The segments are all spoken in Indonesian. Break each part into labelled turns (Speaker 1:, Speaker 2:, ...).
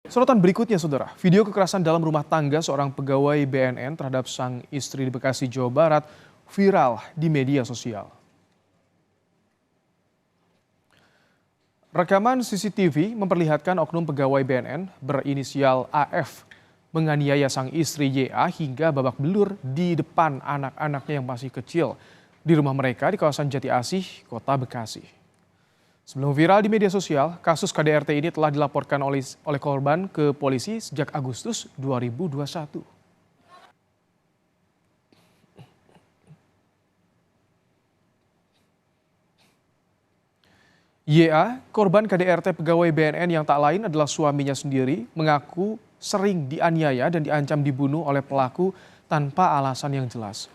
Speaker 1: Sorotan berikutnya, Saudara. Video kekerasan dalam rumah tangga seorang pegawai BNN terhadap sang istri di Bekasi, Jawa Barat viral di media sosial. Rekaman CCTV memperlihatkan oknum pegawai BNN berinisial AF menganiaya sang istri YA hingga babak belur di depan anak-anaknya yang masih kecil di rumah mereka di kawasan Jati Asih, Kota Bekasi. Sebelum viral di media sosial, kasus KDRT ini telah dilaporkan oleh korban ke polisi sejak Agustus 2021. YA, korban KDRT pegawai BNN yang tak lain adalah suaminya sendiri, mengaku sering dianiaya dan diancam dibunuh oleh pelaku tanpa alasan yang jelas.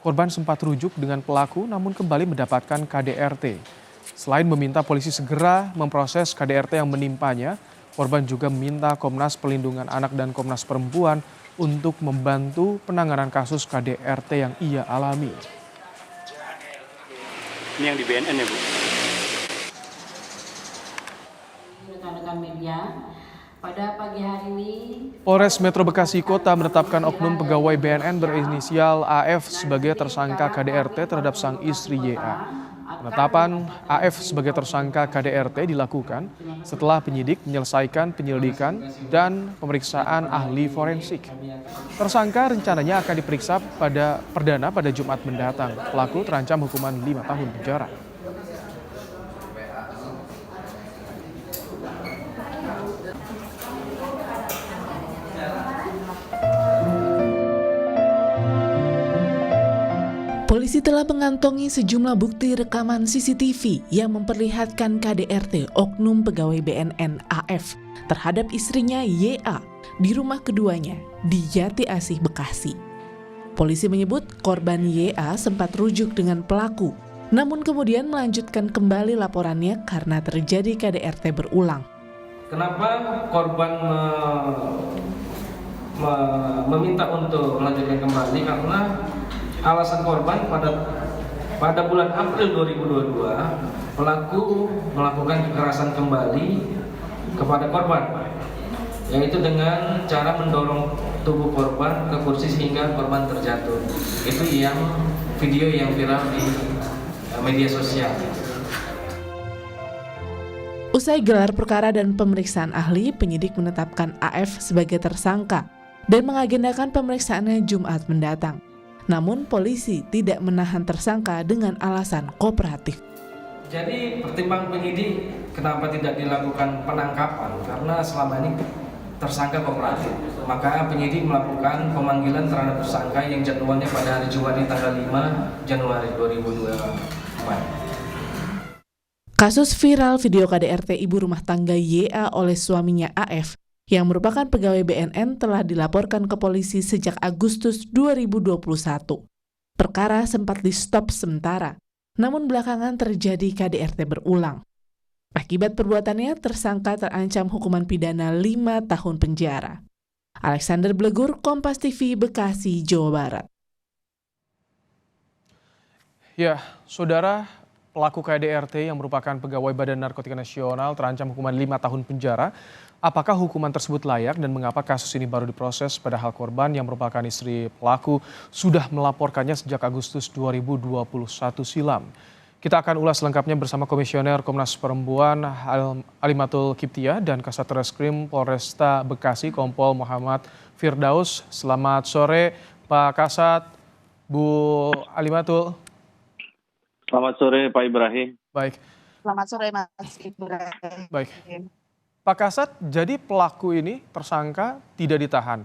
Speaker 1: Korban sempat rujuk dengan pelaku namun kembali mendapatkan KDRT. Selain meminta polisi segera memproses KDRT yang menimpanya, korban juga meminta Komnas Perlindungan Anak dan Komnas Perempuan untuk membantu penanganan kasus KDRT yang ia alami.
Speaker 2: Ini yang di BNN ya, Bu?
Speaker 3: Rekan-rekan media, pada pagi hari ini
Speaker 1: Polres Metro Bekasi Kota menetapkan oknum pegawai BNN berinisial AF sebagai tersangka KDRT terhadap sang istri YA. Penetapan AF sebagai tersangka KDRT dilakukan setelah penyidik menyelesaikan penyelidikan dan pemeriksaan ahli forensik. Tersangka rencananya akan diperiksa perdana pada Jumat mendatang. Pelaku terancam hukuman 5 tahun penjara.
Speaker 4: Polisi telah mengantongi sejumlah bukti rekaman CCTV yang memperlihatkan KDRT oknum pegawai BNN AF terhadap istrinya YA di rumah keduanya di Jati Asih, Bekasi. Polisi menyebut korban YA sempat rujuk dengan pelaku, namun kemudian melanjutkan kembali laporannya karena terjadi KDRT berulang.
Speaker 5: Kenapa korban meminta untuk melanjutkan kembali? Karena alasan korban pada bulan April 2022 pelaku melakukan kekerasan kembali kepada korban, yaitu dengan cara mendorong tubuh korban ke kursi sehingga korban terjatuh. Itu yang video yang viral di media sosial.
Speaker 4: Usai gelar perkara dan pemeriksaan ahli, penyidik menetapkan AF sebagai tersangka dan mengagendakan pemeriksaannya Jumat mendatang. Namun polisi tidak menahan tersangka dengan alasan kooperatif.
Speaker 5: Jadi pertimbangan penyidik kenapa tidak dilakukan penangkapan, karena selama ini tersangka kooperatif. Maka penyidik melakukan pemanggilan terhadap tersangka yang jadwalnya pada hari Jumat di tanggal 5 Januari 2024.
Speaker 4: Kasus viral video KDRT ibu rumah tangga YA oleh suaminya AF yang merupakan pegawai BNN telah dilaporkan ke polisi sejak Agustus 2021. Perkara sempat di-stop sementara, namun belakangan terjadi KDRT berulang. Akibat perbuatannya, tersangka terancam hukuman pidana 5 tahun penjara. Alexander Blegur, Kompas TV, Bekasi, Jawa Barat.
Speaker 1: Ya, Saudara, pelaku KDRT yang merupakan pegawai Badan Narkotika Nasional terancam hukuman 5 tahun penjara. Apakah hukuman tersebut layak dan mengapa kasus ini baru diproses padahal korban yang merupakan istri pelaku sudah melaporkannya sejak Agustus 2021 silam? Kita akan ulas lengkapnya bersama Komisioner Komnas Perempuan Alimatul Kiptia dan Kasat Reskrim Polresta Bekasi Kompol Muhammad Firdaus. Selamat sore Pak Kasat, Bu Alimatul.
Speaker 6: Selamat sore Pak Ibrahim.
Speaker 1: Baik.
Speaker 3: Selamat sore Mas Ibrahim.
Speaker 1: Baik. Pak Kasat, jadi pelaku ini tersangka tidak ditahan.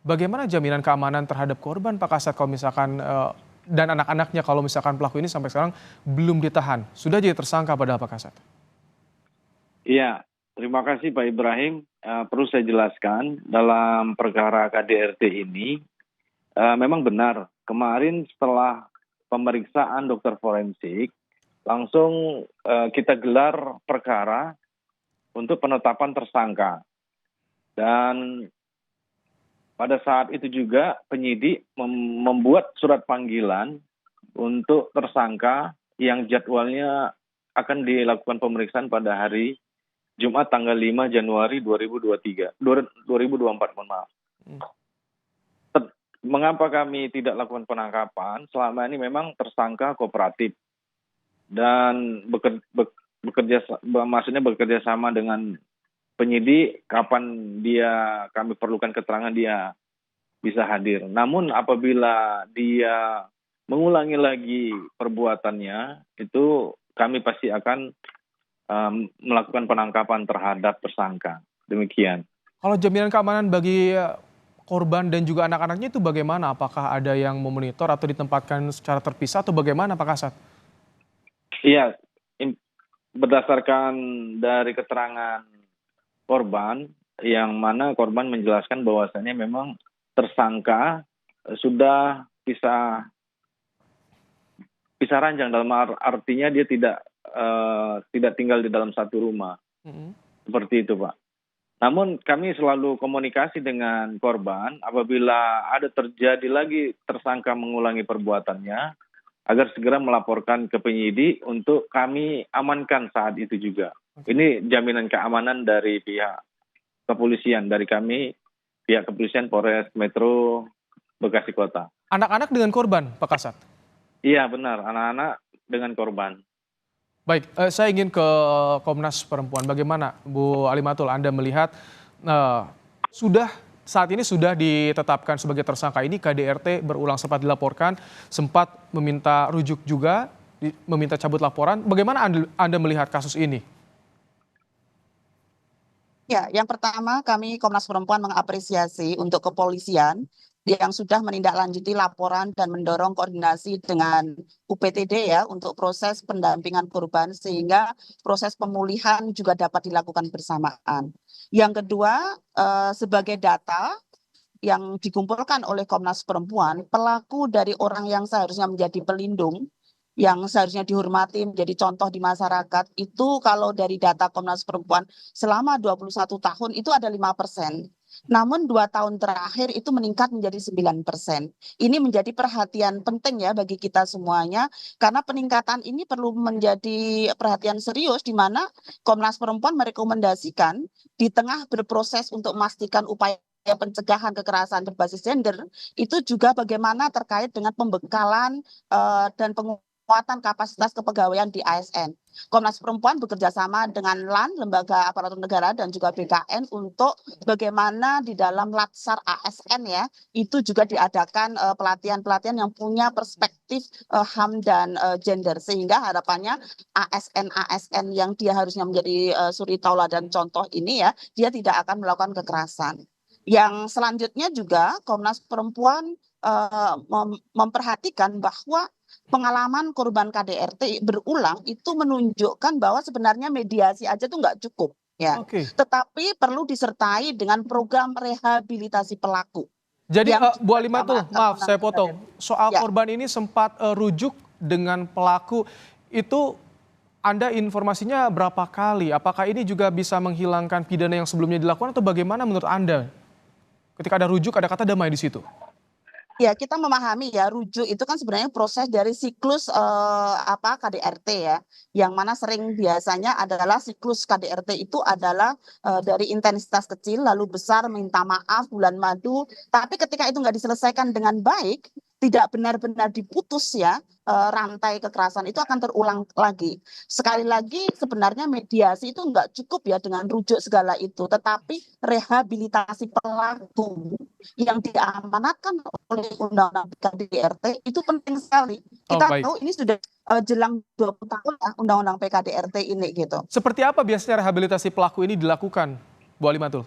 Speaker 1: Bagaimana jaminan keamanan terhadap korban Pak Kasat kalau misalkan dan anak-anaknya kalau misalkan pelaku ini sampai sekarang belum ditahan? Sudah jadi tersangka padahal Pak Kasat.
Speaker 6: Iya, terima kasih Pak Ibrahim. Perlu saya jelaskan dalam perkara KDRT ini memang benar. Kemarin setelah pemeriksaan dokter forensik langsung kita gelar perkara untuk penetapan tersangka. Dan pada saat itu juga penyidik membuat surat panggilan untuk tersangka yang jadwalnya akan dilakukan pemeriksaan pada hari Jumat tanggal 5 Januari 2024, mohon maaf. Mengapa kami tidak lakukan penangkapan? Selama ini memang tersangka kooperatif dan bekerja sama dengan penyidik. Kapan kami perlukan keterangan, dia bisa hadir. Namun apabila dia mengulangi lagi perbuatannya, itu kami pasti akan melakukan penangkapan terhadap tersangka. Demikian.
Speaker 1: Kalau jaminan keamanan bagi korban dan juga anak-anaknya itu bagaimana? Apakah ada yang memonitor atau ditempatkan secara terpisah atau bagaimana Pak Kasat?
Speaker 6: Iya, berdasarkan dari keterangan korban, yang mana korban menjelaskan bahwasannya memang tersangka sudah pisah ranjang, dalam artinya dia tidak tinggal di dalam satu rumah. Seperti itu, Pak. Namun kami selalu komunikasi dengan korban apabila ada terjadi lagi tersangka mengulangi perbuatannya, agar segera melaporkan ke penyidik untuk kami amankan saat itu juga. Ini jaminan keamanan dari pihak kepolisian, dari kami, pihak kepolisian Polres Metro Bekasi Kota.
Speaker 1: Anak-anak dengan korban, Pak Kasat?
Speaker 6: Iya benar, anak-anak dengan korban.
Speaker 1: Baik, saya ingin ke Komnas Perempuan. Bagaimana Bu Alimatul, Anda melihat saat ini sudah ditetapkan sebagai tersangka ini, KDRT berulang sempat dilaporkan, sempat meminta rujuk juga, meminta cabut laporan. Bagaimana Anda melihat kasus ini?
Speaker 3: Ya, yang pertama kami Komnas Perempuan mengapresiasi untuk kepolisian yang sudah menindaklanjuti laporan dan mendorong koordinasi dengan UPTD ya untuk proses pendampingan korban sehingga proses pemulihan juga dapat dilakukan bersamaan. Yang kedua, sebagai data yang dikumpulkan oleh Komnas Perempuan, pelaku dari orang yang seharusnya menjadi pelindung, yang seharusnya dihormati, menjadi contoh di masyarakat, itu kalau dari data Komnas Perempuan selama 21 tahun itu ada 5%. Namun 2 tahun terakhir itu meningkat menjadi 9%. Ini menjadi perhatian penting ya bagi kita semuanya, karena peningkatan ini perlu menjadi perhatian serius di mana Komnas Perempuan merekomendasikan di tengah berproses untuk memastikan upaya pencegahan kekerasan berbasis gender, itu juga bagaimana terkait dengan pembekalan dan penguatan kapasitas kepegawaian di ASN. Komnas Perempuan bekerja sama dengan LAN, Lembaga Aparatur Negara, dan juga BKN untuk bagaimana di dalam Latsar ASN ya, itu juga diadakan pelatihan-pelatihan yang punya perspektif HAM dan gender. Sehingga harapannya ASN-ASN yang dia harusnya menjadi suri tauladan contoh ini ya, dia tidak akan melakukan kekerasan. Yang selanjutnya juga Komnas Perempuan memperhatikan bahwa pengalaman korban KDRT berulang itu menunjukkan bahwa sebenarnya mediasi aja tuh nggak cukup ya. Tetapi perlu disertai dengan program rehabilitasi pelaku.
Speaker 1: Jadi Bu Alimatul, maaf saya potong. Soal korban ini sempat rujuk dengan pelaku, itu Anda informasinya berapa kali? Apakah ini juga bisa menghilangkan pidana yang sebelumnya dilakukan atau bagaimana menurut Anda? Ketika ada rujuk, ada kata damai di situ.
Speaker 3: Ya, kita memahami ya, rujuk itu kan sebenarnya proses dari siklus KDRT ya, yang mana sering biasanya adalah siklus KDRT itu adalah dari intensitas kecil lalu besar, minta maaf, bulan madu, tapi ketika itu nggak diselesaikan dengan baik, tidak benar-benar diputus ya, rantai kekerasan itu akan terulang lagi. Sekali lagi sebenarnya mediasi itu nggak cukup ya dengan rujuk segala itu, tetapi rehabilitasi pelaku yang diamanatkan oleh Undang-Undang PKDRT itu penting sekali. Kita tahu ini sudah jelang 20 tahun ya Undang-Undang PKDRT ini gitu.
Speaker 1: Seperti apa biasanya rehabilitasi pelaku ini dilakukan, Bu Alimatul?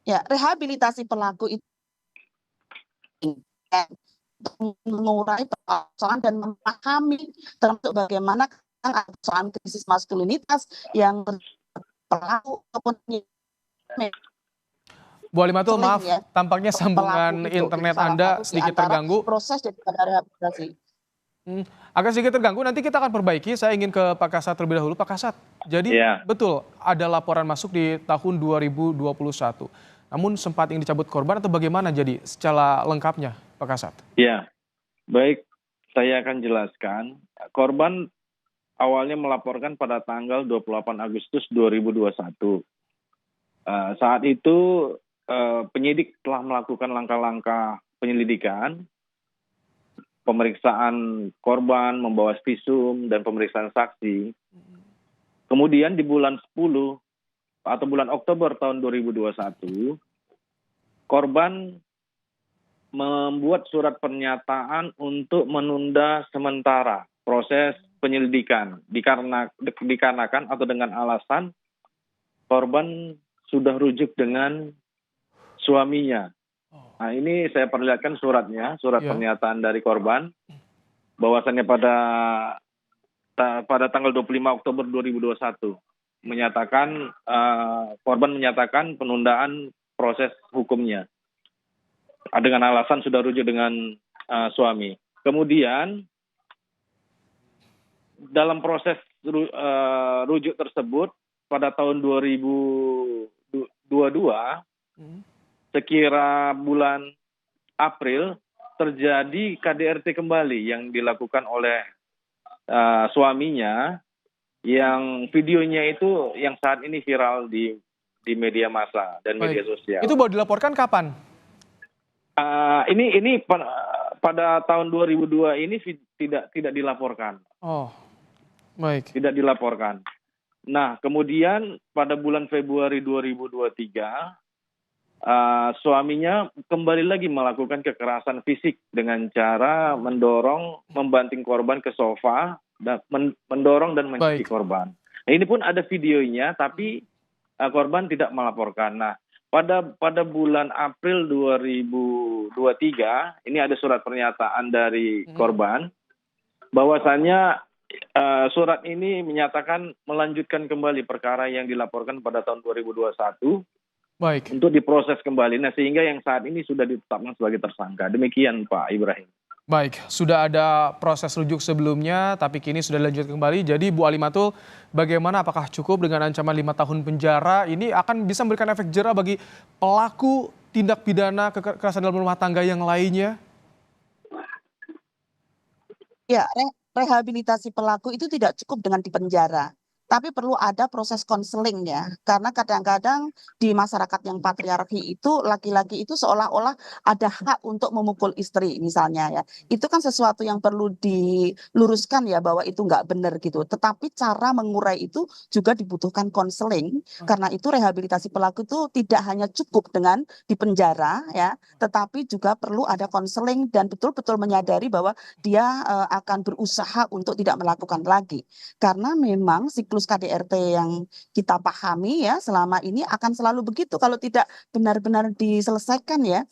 Speaker 3: Rehabilitasi pelaku itu mengurai persoalan dan memahami termasuk bagaimana persoalan krisis maskulinitas yang pelaku ataupun
Speaker 1: Bu Alimatul, maaf, tampaknya sambungan internet Anda sedikit terganggu.
Speaker 3: Proses daripada rehabilitasi.
Speaker 1: Agak sedikit terganggu, nanti kita akan perbaiki. Saya ingin ke Pak Kasat terlebih dahulu. Pak Kasat, jadi betul ada laporan masuk di tahun 2021. Namun sempat ingin dicabut korban atau bagaimana jadi secara lengkapnya, Pak Kasat?
Speaker 6: Ya, baik, saya akan jelaskan. Korban awalnya melaporkan pada tanggal 28 Agustus 2021. Saat itu penyidik telah melakukan langkah-langkah penyelidikan, pemeriksaan korban, membawa visum, dan pemeriksaan saksi. Kemudian di bulan 10 atau bulan Oktober tahun 2021, korban membuat surat pernyataan untuk menunda sementara proses penyelidikan dikarenakan atau dengan alasan korban sudah rujuk dengan suaminya. Nah, ini saya perlihatkan suratnya, surat pernyataan dari korban, bahwasannya pada tanggal 25 Oktober 2021 menyatakan korban menyatakan penundaan proses hukumnya dengan alasan sudah rujuk dengan suami. Kemudian dalam proses rujuk tersebut pada tahun 2022 sekira bulan April terjadi KDRT kembali yang dilakukan oleh suaminya, yang videonya itu yang saat ini viral di media massa dan media sosial.
Speaker 1: Itu baru dilaporkan kapan?
Speaker 6: Ini pada tahun 2002 ini tidak dilaporkan.
Speaker 1: Oh, baik.
Speaker 6: Tidak dilaporkan. Nah, kemudian pada bulan Februari 2023 suaminya kembali lagi melakukan kekerasan fisik dengan cara membanting korban ke sofa, dan mendorong dan mencekik korban. Nah, ini pun ada videonya, tapi korban tidak melaporkan. Nah, pada bulan April 2023 ini ada surat pernyataan dari korban, bahwasannya surat ini menyatakan melanjutkan kembali perkara yang dilaporkan pada tahun 2021.
Speaker 1: Baik.
Speaker 6: Untuk diproses kembali, nah sehingga yang saat ini sudah ditetapkan sebagai tersangka. Demikian Pak Ibrahim.
Speaker 1: Baik, sudah ada proses rujuk sebelumnya, tapi kini sudah dilanjutkan kembali. Jadi Bu Alimatul, bagaimana, apakah cukup dengan ancaman 5 tahun penjara? Ini akan bisa memberikan efek jera bagi pelaku tindak pidana kekerasan dalam rumah tangga yang lainnya?
Speaker 3: Ya, rehabilitasi pelaku itu tidak cukup dengan dipenjara. Tapi perlu ada proses konseling ya, karena kadang-kadang di masyarakat yang patriarki itu laki-laki itu seolah-olah ada hak untuk memukul istri misalnya ya. Itu kan sesuatu yang perlu diluruskan ya, bahwa itu nggak benar gitu. Tetapi cara mengurai itu juga dibutuhkan konseling, karena itu rehabilitasi pelaku itu tidak hanya cukup dengan dipenjara ya, tetapi juga perlu ada konseling dan betul-betul menyadari bahwa dia akan berusaha untuk tidak melakukan lagi. Karena memang siklus KDRT yang kita pahami ya selama ini akan selalu begitu kalau tidak benar-benar diselesaikan ya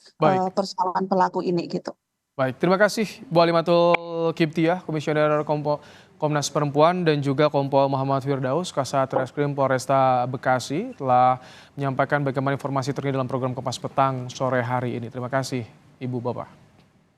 Speaker 3: persoalan pelaku ini gitu.
Speaker 1: Baik, terima kasih Bu Alimatul Kiptiah, Komisioner Komnas Perempuan, dan juga Kompol Muhammad Firdaus, Kasat Reskrim Polresta Bekasi, telah menyampaikan bagaimana informasi terkini dalam program Kompas Petang sore hari ini. Terima kasih Ibu Bapak.